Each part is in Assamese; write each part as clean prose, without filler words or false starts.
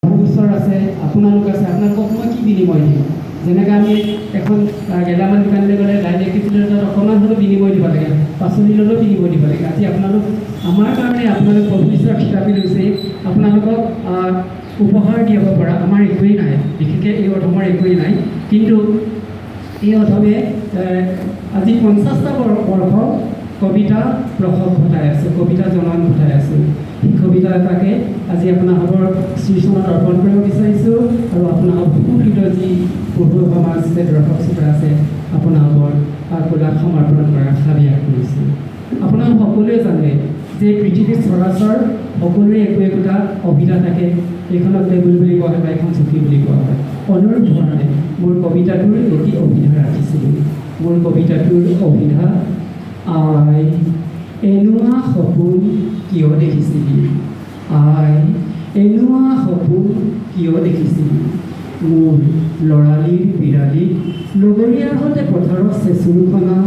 ওচৰ আছে আপোনালোক আছে আপোনালোকক মই কি বিনিময় দিম যেনেকৈ আমি এখন গেলামাল দোকানলৈ গ'লে দাইল 1 কেজি তাত অকণমান হ'লেও বিনিময় দিব লাগে পাচলি ল'লেও বিনিময় দিব লাগে আজি আপোনালোক আমাৰ কাৰণে আপোনালোক প্ৰভু ঈশ্বৰৰ খিতাপি লৈছে আপোনালোকক উপহাৰ দিব পৰা আমাৰ একোৱেই নাই বিশেষকৈ এই অধমৰ একোৱেই নাই কিন্তু এই অধমে আজি 50টা বৰ্ষ কবিতা প্ৰসৱ ঘটাই আছে কবিতা জনম ঘটাই আছে এই কবিতা এটাকে আজি আপোনালোকৰ শ্ৰীচৰণত অৰ্পণ কৰিব বিচাৰিছোঁ আৰু আপোনালোকৰ সুকৃত যি পঢ়ুৱৈ সমাজ আছে দৰ্শক শ্ৰোতা আছে আপোনালোকৰ আগবঢ়াই সমৰ্পণ কৰাৰ আশা কৰিছোঁ আপোনালোক সকলোৱে জানে যে পৃথিৱীৰ চৰাচৰ সকলোৰে একোটা অভিধা থাকে এইখনক টেবুল বুলি কোৱা হয় বা এখন চকী বুলি কোৱা হয় অনুৰূপ ধৰণে মোৰ কবিতাটোৰ এটি অভিধা ৰাখিছিলোঁ মোৰ কবিতাটোৰ অভিধা আই এনুৱা সপোন কিয় দেখিছিলি আই এনুৱা সপোন কিয় দেখিছিলি মোৰ ল'ৰালিৰ বিৰালিক লগৰীয়াৰ সৈতে পথাৰত চেঁচুৰখনা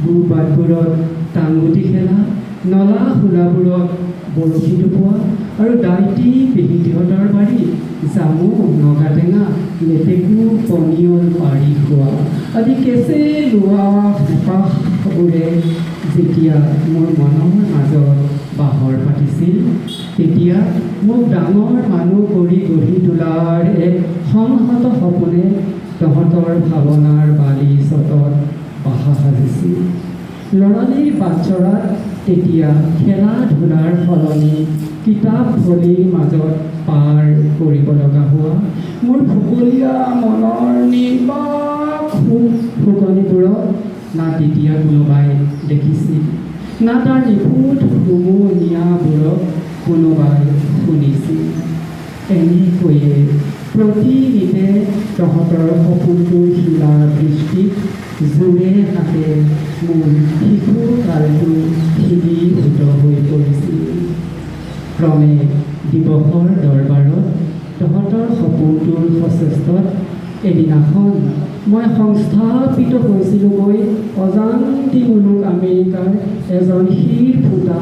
গু বাটবোৰত টাংগুটি খেলা নলা খোলাবোৰত বৰশী টোপোৱা আৰু দাইটি পেহীহঁতৰ বাৰী জামু নগাটেঙা লেটেকু পনিয়ল পাৰি খোৱা আদি কেঁচে লোৱা হেঁপাহবোৰে যেতিয়া মোৰ মনৰ মাজত বাহৰ পাতিছিল তেতিয়া মোক ডাঙৰ মানুহ কৰি গঢ়ি তোলাৰ এক সংহত সপোনে তহঁতৰ ভাৱনাৰ বালি চটত বাহা সাজিছিল ল'ৰালিৰ বাটচৰাত তেতিয়া খেলা ধূলাৰ সলনি কিতাপ থলীৰ মাজত পাৰ কৰিব লগা হোৱা মোৰ ফুকলীয়া মনৰ নিৰ্বাক ফুকনিবোৰত না তেতিয়া কোনোবাই দেখিছিল না তাৰ নিখুঁত হুমুনিয়াবোৰক কোনোবাই শুনিছিল এনেকৈয়ে প্ৰতিদিনে তহঁতৰ সপোনটোৰ শিলাৰ দৃষ্টিত জোৰে হাতে মোৰ শিশু কালটো শিথিলভূত হৈ পৰিছিল ক্ৰমে দিৱসৰ দৰবাৰত তহঁতৰ সপোনটোৰ সচেষ্টত এদিনাখন মই সংস্থাপিত হৈছিলোঁগৈ অজান্তিমূলক আমেৰিকাৰ এজন শিৰ ফুটা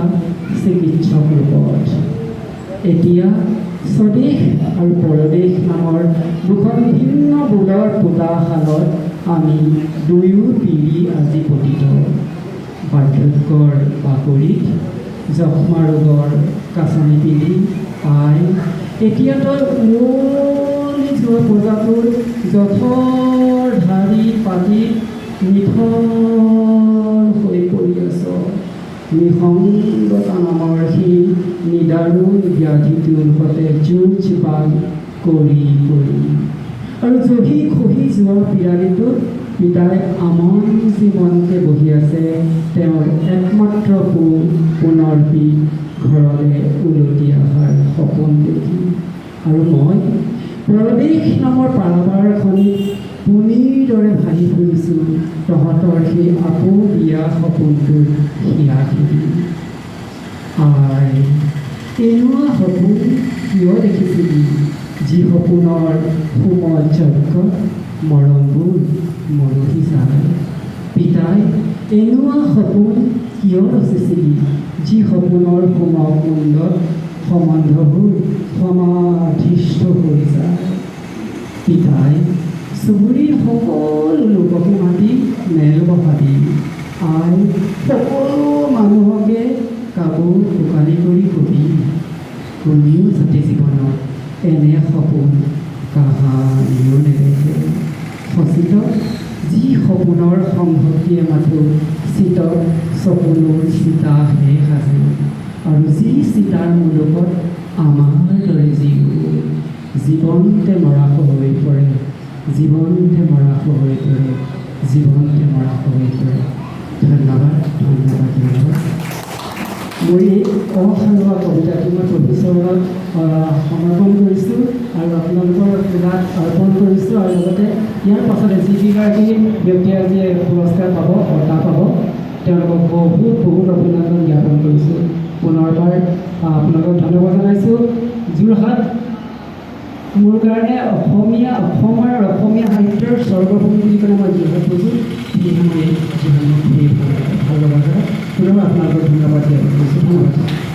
চিকিৎসক ৰূপত এতিয়া স্বদেশ আৰু পৰদেশ নামৰ দুখন ভিন্ন বোলৰ পোতাশালত আমি দুয়ো পিৰি আজি পতিত বাৰ্ধক্যৰ বাকৰিত যক্ষ্মা ৰোগৰ কাছনি পিন্ধি আই এতিয়া তই উৱলি যোৱা প্ৰজাটোৰ যথৰ ধাৰি পাতি নিথৰ হৈ পৰি আছ নিসংগতা নামৰ সেই নিদাৰুণ ব্যাধিটোৰ সতে যুঁজ বান কৰি আৰু জহি খহি যোৱা পিৰালিটোত পিতাই আমন জীৱনকে বহি আছে তেওঁৰ একমাত্ৰ পুনৰপি ঘৰলৈ উলটি অহাৰ সপোন দেখি আৰু মই পৰদেশ নামৰ পাৰাবাৰখনিত পুনিৰ দৰে ভাহি ফুৰিছোঁ তহঁতৰ সেই আকৌ বিয়া সপোনটোৰ হিয়া খেদি আই এনেকুৱা সপোন কিয় দেখিছিলি যি সপোনৰ সুমল যজ্ঞ মৰমবোৰ মৰহি যায় পিতাই এনেকুৱা সপোন কিয় ৰচিছিলি যি সপোনৰ সমকুণ্ডত সম্বন্ধবোৰ সমাধিষ্ঠ হৈ যায় পিতাই চুবুৰীৰ সকলো লোককে মাতি মেল বহাবি আই সকলো মানুহকে কাপোৰ দোকানী কৰি কবি কোনেও যাতে জীৱনত এনে সপোন কাহানিও নেদেখে সচিত যি সপোনৰ সংহতিয়ে মাথো চিতত সপোনৰ চিতাহে সাজে আৰু যি চিতাৰ মুলুকত আমাৰ দৰে জীৱনতে মৰাশ হৈ পৰে জীৱনতে মৰাশ হৈ পৰে জীৱনতে মৰাশ হৈ পৰে ধন্যবাদ ধন্যবাদ ধন্যবাদ মোৰ এই অসাৰুৱা কবিতাটো মই প্ৰভুচৰণত সমৰ্পণ কৰিছোঁ আৰু আপোনালোকৰ পূজাত অৰ্পণ কৰিছোঁ আৰু লগতে ইয়াৰ পাছতে যিকেইগৰাকী ব্যক্তিয়ে আজি পুৰস্কাৰ পাব বঁটা পাব তেওঁলোকক বহুত অভিনন্দন জ্ঞাপন কৰিছোঁ পুনৰবাৰ আপোনালোকক ধন্যবাদ জনাইছোঁ যোৰহাট মোৰ কাৰণে অসম আৰু অসমীয়া সাহিত্যৰ স্বৰ্গভূমি বুলি ক'লে মই যোৰহাট কৈছোঁ সেয়েহে মই যোৰহাট ভাল লগা পুনৰ আপোনালোকক ধন্যবাদ জ্ঞাপন কৰিছোঁ ধন্যবাদ